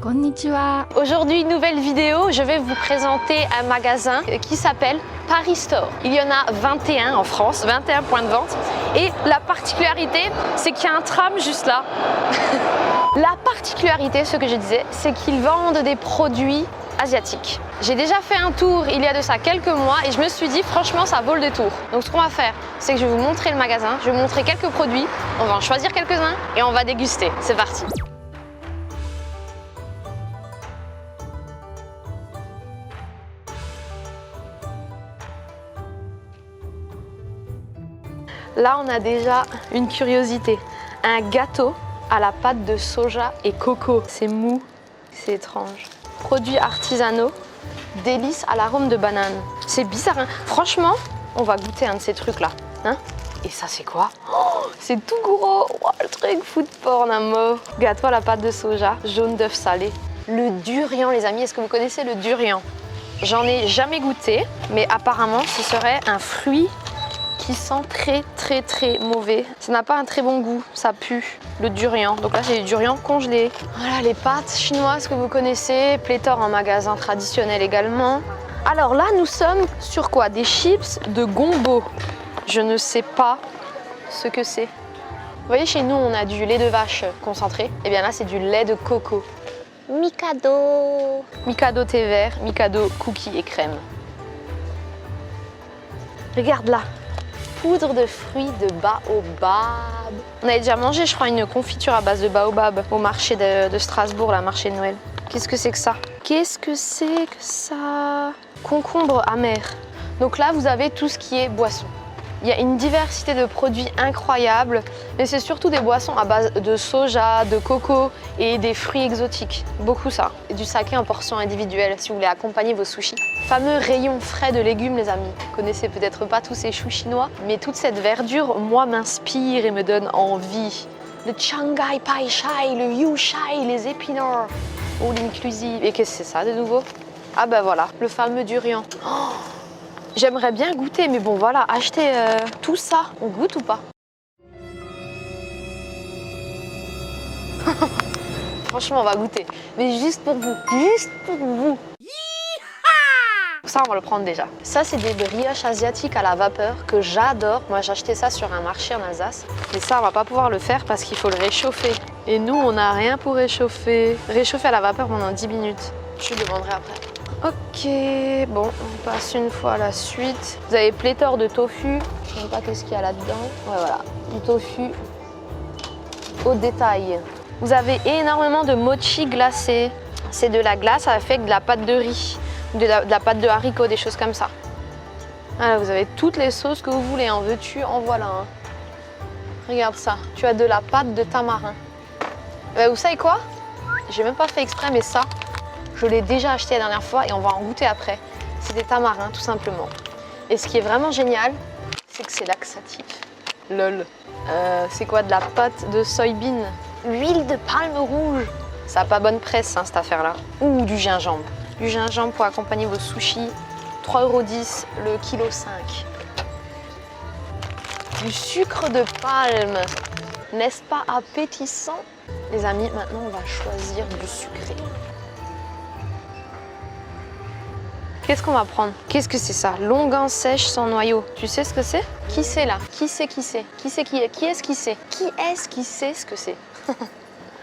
Konnichiwa. Aujourd'hui, nouvelle vidéo, je vais vous présenter un magasin qui s'appelle Paris Store. Il y en a 21 en France, 21 points de vente. Et la particularité, c'est qu'il y a un tram juste là. La particularité, ce que je disais, c'est qu'ils vendent des produits asiatiques. J'ai déjà fait un tour il y a de ça quelques mois et je me suis dit franchement ça vaut le détour. Donc ce qu'on va faire, c'est que je vais vous montrer le magasin, je vais vous montrer quelques produits, on va en choisir quelques-uns et on va déguster. C'est parti. Là, on a déjà une curiosité, un gâteau à la pâte de soja et coco. C'est mou, c'est étrange. Produits artisanaux, délices à l'arôme de banane. C'est bizarre, hein? Franchement, on va goûter un de ces trucs-là. Hein? Et ça, c'est quoi? Oh, c'est tout gros. Oh, le truc food porn à mort. Gâteau à la pâte de soja, jaune d'œuf salé. Le durian, les amis, est-ce que vous connaissez le durian? J'en ai jamais goûté, mais apparemment, ce serait un fruit qui sent très mauvais. Ça n'a pas un très bon goût, ça pue. Le durian. Donc là, j'ai du durian congelé. Voilà, les pâtes chinoises que vous connaissez, pléthore en magasin traditionnel également. Alors là, nous sommes sur quoi? Des chips de gombo. Je ne sais pas ce que c'est. Vous voyez, chez nous, on a du lait de vache concentré. Et bien là, c'est du lait de coco. Mikado. Mikado thé vert, Mikado cookies et crème. Regarde là. Poudre de fruits de baobab. On avait déjà mangé, je crois, une confiture à base de baobab au marché de Strasbourg, le marché de Noël. Qu'est-ce que c'est que ça? Qu'est-ce que c'est que ça? Concombre amer. Donc là, vous avez tout ce qui est boisson. Il y a une diversité de produits incroyables, mais c'est surtout des boissons à base de soja, de coco et des fruits exotiques. Beaucoup ça. Et du saké en portion individuelle si vous voulez accompagner vos sushis. Fameux rayon frais de légumes, les amis. Vous connaissez peut-être pas tous ces choux chinois, mais toute cette verdure, moi, m'inspire et me donne envie. Le Shanghai Pai Shai, le Yu Shai, les épinards, all inclusive. Et qu'est-ce que c'est ça de nouveau? Ah ben voilà, le fameux durian. Oh, j'aimerais bien goûter, mais bon voilà, acheter tout ça, on goûte ou pas? Franchement, on va goûter, mais juste pour vous, juste pour vous. Ça, on va le prendre déjà. Ça, c'est des brioches asiatiques à la vapeur que j'adore. Moi, j'ai acheté ça sur un marché en Alsace. Mais ça, on va pas pouvoir le faire parce qu'il faut le réchauffer. Et nous, on n'a rien pour réchauffer. Réchauffer à la vapeur pendant 10 minutes. Je lui demanderai après. Ok, bon, on passe une fois à la suite. Vous avez pléthore de tofu. Je ne sais pas qu'est-ce qu'il y a là-dedans. Ouais, voilà, du tofu au détail. Vous avez énormément de mochi glacé. C'est de la glace avec de la pâte de riz, de la pâte de haricots, des choses comme ça. Voilà, vous avez toutes les sauces que vous voulez. En veux-tu, en voilà. Hein. Regarde ça. Tu as de la pâte de tamarin. Vous savez quoi? J'ai même pas fait exprès, mais ça, je l'ai déjà acheté la dernière fois et on va en goûter après. C'est des tamarins, tout simplement. Et ce qui est vraiment génial, c'est que c'est laxatif. Lol. C'est quoi? De la pâte de soybean. Huile de palme rouge. Ça n'a pas bonne presse, hein, cette affaire-là. Ou du gingembre. Du gingembre pour accompagner vos sushis. 3,10 € le kilo 5. Du sucre de palme. N'est-ce pas appétissant? Les amis, maintenant, on va choisir du sucré. Qu'est-ce qu'on va prendre? Qu'est-ce que c'est ça? Longan sèche sans noyau. Tu sais ce que c'est? Qui c'est là? Qui c'est qui c'est? Qui c'est qui est? Qui est-ce qui sait? Qui est-ce qui sait ce que c'est?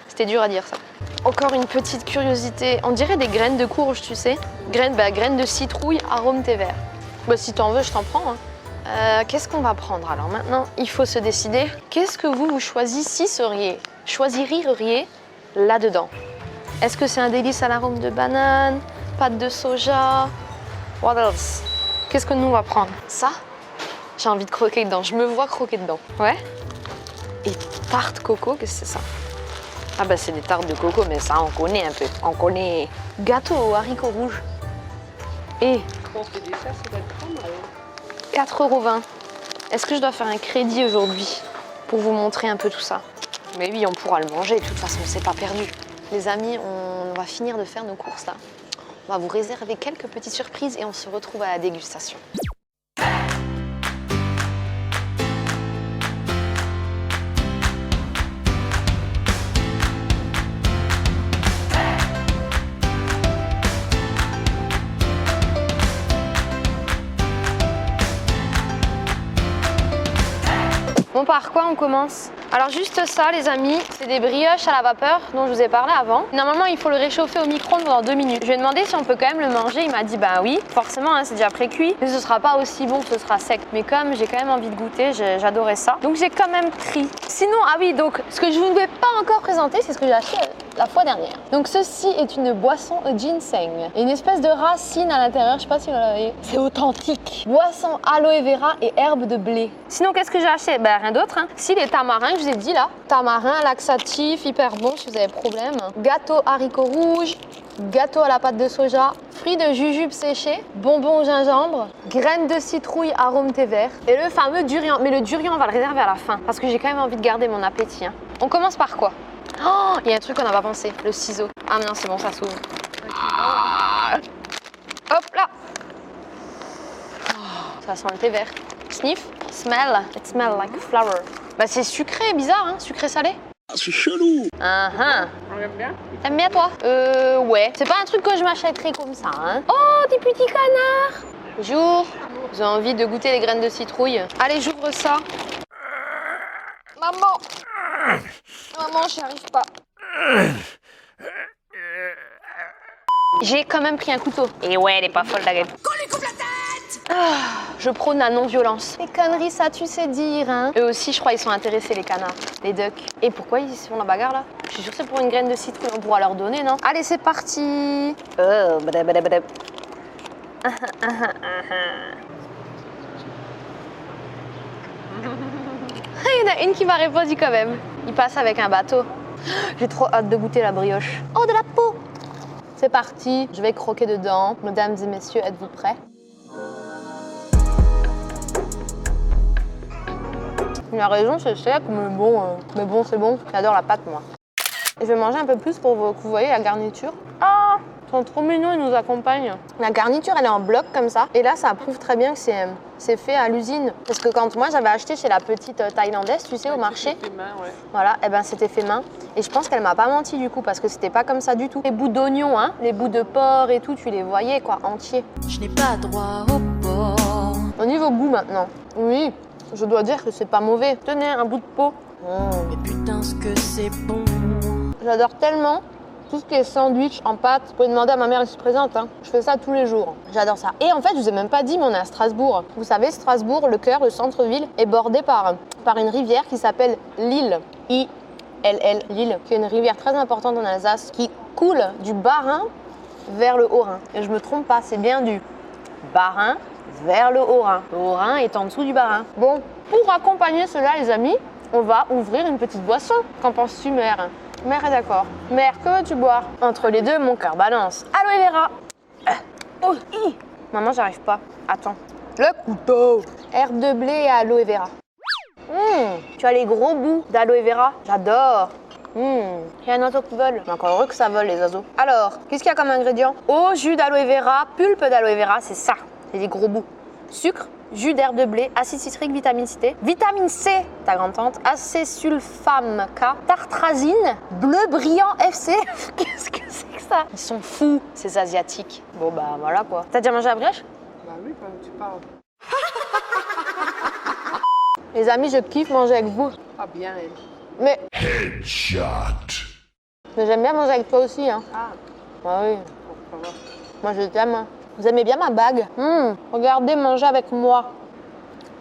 C'était dur à dire ça. Encore une petite curiosité. On dirait des graines de courge, tu sais. Graines de citrouille, arôme thé vert. Bah, si t'en veux, je t'en prends. Hein. Qu'est-ce qu'on va prendre alors? Maintenant, il faut se décider. Qu'est-ce que vous choisiriez là-dedans? Est-ce que c'est un délice à l'arôme de banane? Pâte de soja? What else? Qu'est-ce que nous on va prendre? Ça? J'ai envie de croquer dedans. Je me vois croquer dedans. Ouais? Et tarte coco, qu'est-ce que c'est ça? Ah bah c'est des tartes de coco, mais ça on connaît un peu. On connaît. Gâteau aux haricots rouges. Et Je pense que déjà ça va être pas mal. 4,20 €. Est-ce que je dois faire un crédit aujourd'hui pour vous montrer un peu tout ça? Mais oui, on pourra le manger, de toute façon, c'est pas perdu. Les amis, on va finir de faire nos courses là. On va vous réserver quelques petites surprises et on se retrouve à la dégustation. par quoi on commence? Alors juste ça les amis, c'est des brioches à la vapeur dont je vous ai parlé avant. Normalement il faut le réchauffer au micro-ondes pendant 2 minutes. Je lui ai demandé si on peut quand même le manger, il m'a dit bah oui, forcément hein, c'est déjà pré-cuit, mais ce sera pas aussi bon, ce sera sec. Mais comme j'ai quand même envie de goûter, j'adorais ça. Donc j'ai quand même pris. Sinon, ah oui, donc ce que je vous ai pas encore présenté, c'est ce que j'ai acheté la fois dernière. Donc ceci est une boisson au ginseng. Et une espèce de racine à l'intérieur, je sais pas si vous l'avez. C'est authentique. Boisson aloe vera et herbe de blé. Sinon, qu'est-ce que j'ai acheté? Ben rien d'autre. Hein. Si les tamarins que je vous ai dit là. Tamarin, laxatif, hyper bon si vous avez problème. Gâteau haricots rouges, gâteau à la pâte de soja, fruits de jujube séché, bonbons au gingembre, graines de citrouille, arôme thé vert et le fameux durian. Mais le durian, on va le réserver à la fin parce que j'ai quand même envie de garder mon appétit. Hein. On commence par quoi? Oh, il y a un truc qu'on n'a pas pensé, le ciseau. Ah mais non, c'est bon, ça s'ouvre. Hop là. Oh, ça sent le thé vert. Sniff, smell, it smells like a flower. Bah c'est sucré, bizarre, hein, sucré salé. C'est chelou. On aime bien. T'aimes bien toi? Ouais. C'est pas un truc que je m'achèterais comme ça, hein. Oh, des petits canards. Bonjour. J'ai envie de goûter les graines de citrouille. Allez, j'ouvre ça. Maman. Maman, j'y arrive pas. J'ai quand même pris un couteau. Et ouais, elle est pas folle la gueule. Qu'on lui coupe la tête. Je prône la non-violence. Les conneries, ça tu sais dire, hein. Eux aussi, je crois, ils sont intéressés, les canards, les ducks. Et pourquoi ils se font la bagarre là? Je suis sûre que c'est pour une graine de citrouille, on pourra leur donner, non? Allez, c'est parti. Oh, badabadabadab. Il y en a une qui m'a répondu quand même. Il passe avec un bateau. J'ai trop hâte de goûter la brioche. Oh, de la peau. C'est parti, je vais croquer dedans. Mesdames et messieurs, êtes-vous prêts? Il a raison, c'est sec, mais bon, c'est bon. J'adore la pâte, moi. Et je vais manger un peu plus pour que vous voyez la garniture. Ah, ils sont trop mignons, ils nous accompagnent. La garniture, elle est en bloc comme ça. Et là, ça prouve très bien que c'est fait à l'usine. Parce que quand moi, j'avais acheté chez la petite thaïlandaise, tu sais, au marché. Fait main, ouais. Voilà, et ben c'était fait main. Et je pense qu'elle m'a pas menti du coup, parce que c'était pas comme ça du tout. Les bouts d'oignon, hein, les bouts de porc et tout, tu les voyais quoi, entiers. Je n'ai pas droit au porc. Au niveau goût maintenant, oui, je dois dire que c'est pas mauvais. Tenez, un bout de peau. Mais putain, ce que c'est bon. J'adore tellement tout ce qui est sandwich en pâte. Vous pouvez demander à ma mère ici présente, hein. Je fais ça tous les jours. J'adore ça. Et en fait, je vous ai même pas dit, mais on est à Strasbourg. Vous savez, Strasbourg, le cœur, le centre-ville, est bordé par une rivière qui s'appelle l'Ill. I-L-L, l'Ill, qui est une rivière très importante en Alsace, qui coule du Bas-Rhin vers le Haut-Rhin. Et je me trompe pas, c'est bien du Bas-Rhin vers le Haut-Rhin. Le Haut-Rhin est en dessous du Bas-Rhin. Bon, pour accompagner cela, les amis, on va ouvrir une petite boisson. Qu'en penses-tu, mère? Mère est d'accord. Mère, que veux-tu boire? Entre les deux, mon cœur balance. Aloe vera. Oh, maman, j'arrive pas. Attends. Le couteau. Herbe de blé et aloe vera. Tu as les gros bouts d'aloe vera. J'adore. Il y a un oiseau qui vole. Mais encore heureux que ça vole, les oiseaux. Alors, qu'est-ce qu'il y a comme ingrédient? Eau, jus d'aloe vera, pulpe d'aloe vera, c'est ça. C'est des gros bouts. Sucre, jus d'herbe de blé, acide citrique, vitamine C, ta grand-tante, acésulfame K, tartrazine, bleu brillant FC. Qu'est-ce que c'est que ça? Ils sont fous, ces Asiatiques. Bon bah voilà quoi. T'as déjà mangé la brioche? Bah oui, quand tu parles. Les amis, je kiffe manger avec vous. Ah bien, elle. Mais Headshot. j'aime bien manger avec toi aussi, hein. Ah, Ah oui, pourquoi pas. moi je t'aime. Hein. Vous aimez bien ma bague? Regardez, manger avec moi.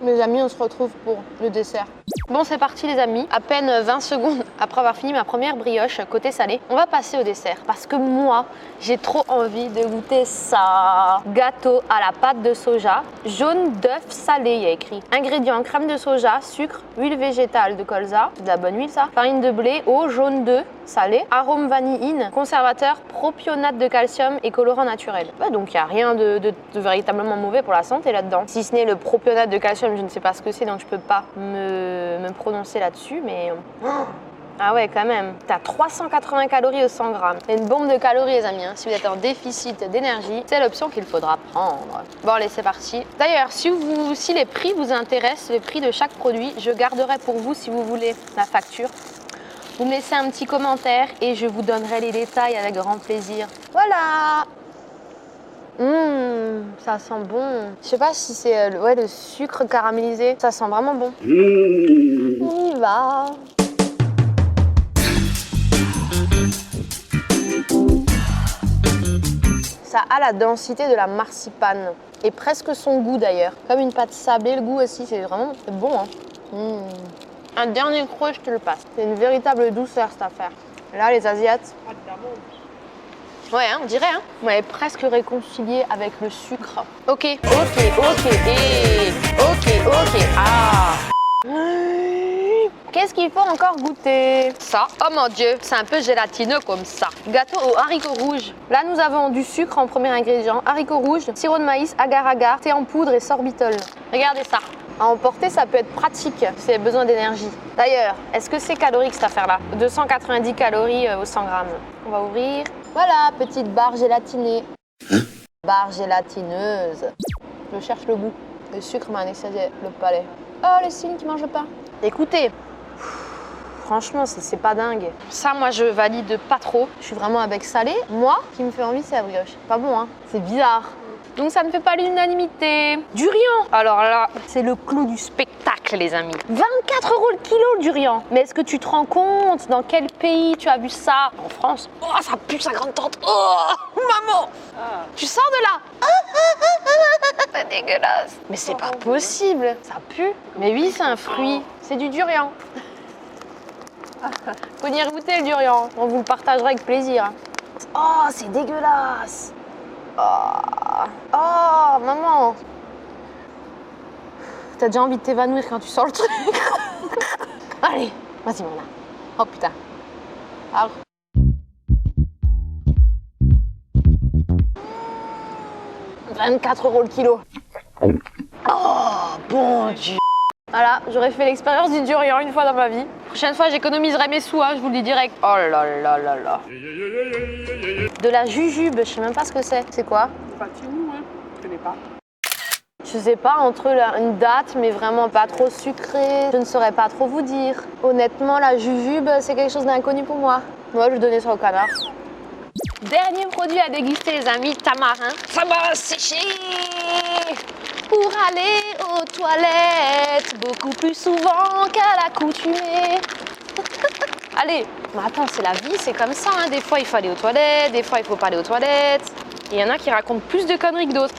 Mes amis, on se retrouve pour le dessert. Bon, c'est parti les amis. À peine 20 secondes après avoir fini ma première brioche côté salé, on va passer au dessert. Parce que moi, j'ai trop envie de goûter ça. Gâteau à la pâte de soja, jaune d'œuf salé, il y a écrit. Ingrédients, crème de soja, sucre, huile végétale de colza, de la bonne huile ça, farine de blé, eau, jaune d'œuf salé, arôme vanilline, conservateur, propionate de calcium et colorant naturel. Ouais, donc il n'y a rien de véritablement mauvais pour la santé là-dedans. Si ce n'est le propionate de calcium, je ne sais pas ce que c'est, donc je peux pas me prononcer là-dessus, mais... Ah ouais, quand même. T'as 380 calories au 100 grammes. C'est une bombe de calories, les amis. Hein. Si vous êtes en déficit d'énergie, c'est l'option qu'il faudra prendre. Bon, allez, c'est parti. D'ailleurs, si les prix vous intéressent, les prix de chaque produit, je garderai pour vous, si vous voulez, la facture. Vous me laissez un petit commentaire et je vous donnerai les détails avec grand plaisir. Voilà! Ça sent bon. Je sais pas si c'est le sucre caramélisé. Ça sent vraiment bon. On y va. Ça a la densité de la marcipane et presque son goût d'ailleurs. Comme une pâte sablée, le goût aussi, c'est bon. Hein. Un dernier creux, je te le passe. C'est une véritable douceur cette affaire. Là, les Asiates. Ouais, hein, on dirait. Hein. On est presque réconcilié avec le sucre. Ok. Ah. Qu'est-ce qu'il faut encore goûter? Ça, oh mon Dieu, c'est un peu gélatineux comme ça. Gâteau aux haricots rouges. Là, nous avons du sucre en premier ingrédient, haricots rouges, sirop de maïs, agar-agar, thé en poudre et sorbitol. Regardez ça. À emporter, ça peut être pratique si vous avez besoin d'énergie. D'ailleurs, est-ce que c'est calorique cette affaire-là? 290 calories au 100 grammes. On va ouvrir. Voilà, petite barre gélatinée. Barre gélatineuse. Je cherche le goût. Le sucre m'a anesthésié le palais. Oh, les signes qui mangent pas. Écoutez, franchement, c'est pas dingue. Ça, moi, je valide pas trop. Je suis vraiment avec salé. Moi, ce qui me fait envie, c'est la brioche. Pas bon, hein? C'est bizarre. Donc, ça ne fait pas l'unanimité. Durian. Alors là, c'est le clou du spectacle, les amis. 24 € le kilo, le durian. Mais est-ce que tu te rends compte dans quel pays tu as vu ça? En France. Oh, ça pue sa grande tante. Oh, maman. Tu sors de là. C'est dégueulasse. Mais c'est pas possible. Ça pue. Mais oui, c'est un fruit. C'est du durian. Faut venir goûter le durian. On vous le partagera avec plaisir. Oh, c'est dégueulasse. Oh, maman. T'as déjà envie de t'évanouir quand tu sors le truc. Allez, vas-y, mon âme. Oh putain. Alors. « 24 € le kilo. » Oh, bon Dieu. Voilà, j'aurais fait l'expérience du durian une fois dans ma vie. Prochaine fois, j'économiserai mes sous, hein, je vous le dis direct. Oh là là là là. De la jujube, je sais même pas ce que c'est. C'est quoi? C'est pas chez nous, hein. Je connais pas. Je sais pas, entre une date, mais vraiment pas trop sucrée. Je ne saurais pas trop vous dire. Honnêtement, la jujube, c'est quelque chose d'inconnu pour moi. Moi, je donnais ça au canard. Dernier produit à déguster, les amis, tamarin. Ça va sécher pour aller aux toilettes beaucoup plus souvent qu'à l'accoutumée. Allez, mais attends, c'est la vie, c'est comme ça. Hein. Des fois, il faut aller aux toilettes, des fois, il faut pas aller aux toilettes. Il y en a qui racontent plus de conneries que d'autres.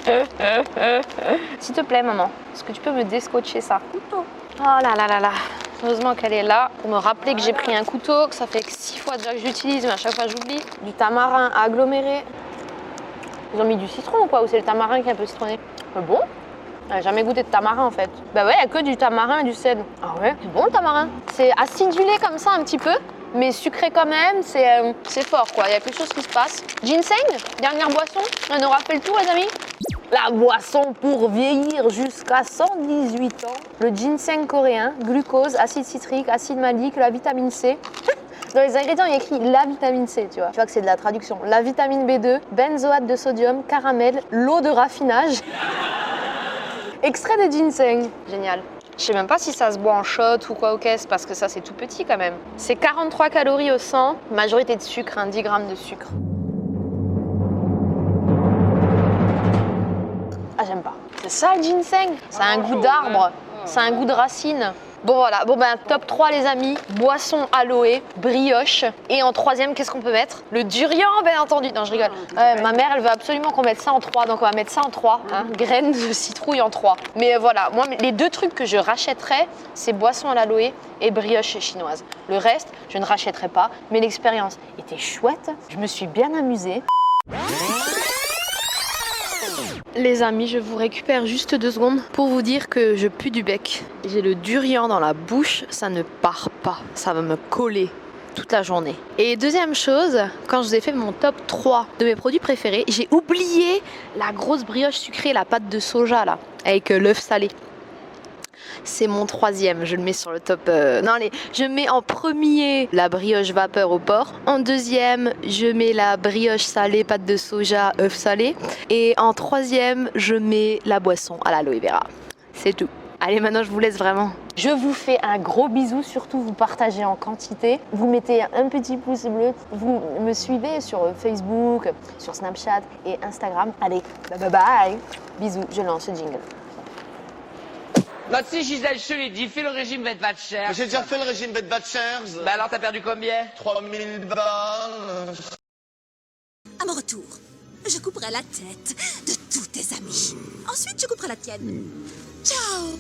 S'il te plaît, maman, est-ce que tu peux me déscotcher ça? Couteau. Oh là là là là. Heureusement qu'elle est là pour me rappeler que j'ai pris un couteau, que ça fait 6 fois déjà que j'utilise, mais à chaque fois j'oublie. Du tamarin aggloméré. Ils ont mis du citron ou quoi? Ou c'est le tamarin qui est un peu citronné? Bon. J'ai jamais goûté de tamarin en fait. Bah ouais, il n'y a que du tamarin et du sel. Ah ouais, c'est bon le tamarin. C'est acidulé comme ça un petit peu, mais sucré quand même, c'est fort quoi. Il y a quelque chose qui se passe. Ginseng, dernière boisson. On aura fait le tour les amis. La boisson pour vieillir jusqu'à 118 ans. Le ginseng coréen, glucose, acide citrique, acide malique, la vitamine C. Dans les ingrédients, il y a écrit la vitamine C, tu vois. Tu vois que c'est de la traduction. La vitamine B2, benzoate de sodium, caramel, l'eau de raffinage. Extrait de ginseng. Génial. Je sais même pas si ça se boit en shot ou quoi au caisse, parce que ça, c'est tout petit quand même. C'est 43 calories au 100, majorité de sucre, 10 grammes de sucre. Ah, j'aime pas. C'est ça le ginseng? Ça a un goût d'arbre, ça a un goût de racine. Bon voilà, bon ben top 3 les amis, boisson aloe, brioche. Et en troisième, qu'est-ce qu'on peut mettre? Le durian, bien entendu. Non, je rigole. Ma mère, elle veut absolument qu'on mette ça en 3, donc on va mettre ça en 3. Hein. Graines de citrouille en 3. Mais voilà, moi, les deux trucs que je rachèterais, c'est boisson à l'aloe et brioche chinoise. Le reste, je ne rachèterais pas, mais l'expérience était chouette. Je me suis bien amusée. Les amis, je vous récupère juste 2 secondes pour vous dire que je pue du bec. J'ai le durian dans la bouche, ça ne part pas, ça va me coller toute la journée. Et deuxième chose, quand je vous ai fait mon top 3 de mes produits préférés, j'ai oublié la grosse brioche sucrée, la pâte de soja là, avec l'œuf salé. C'est mon troisième, je le mets sur le top. Non, allez, je mets en premier la brioche vapeur au porc. En deuxième, je mets la brioche salée, pâte de soja, œuf salé. Et en troisième, je mets la boisson à l'aloe vera. C'est tout. Allez, maintenant je vous laisse vraiment. Je vous fais un gros bisou, surtout vous partagez en quantité. Vous mettez un petit pouce bleu. Vous me suivez sur Facebook, sur Snapchat et Instagram. Allez, bye bye bye. Bisous, je lance le jingle. Bah si Gisèle, je te l'ai dit, fais le régime Vedvatcher. J'ai déjà fait le régime Vedvatchers. Bah alors t'as perdu combien? 3000 balles. À mon retour, je couperai la tête de tous tes amis. Ensuite, je couperai la tienne. Ciao.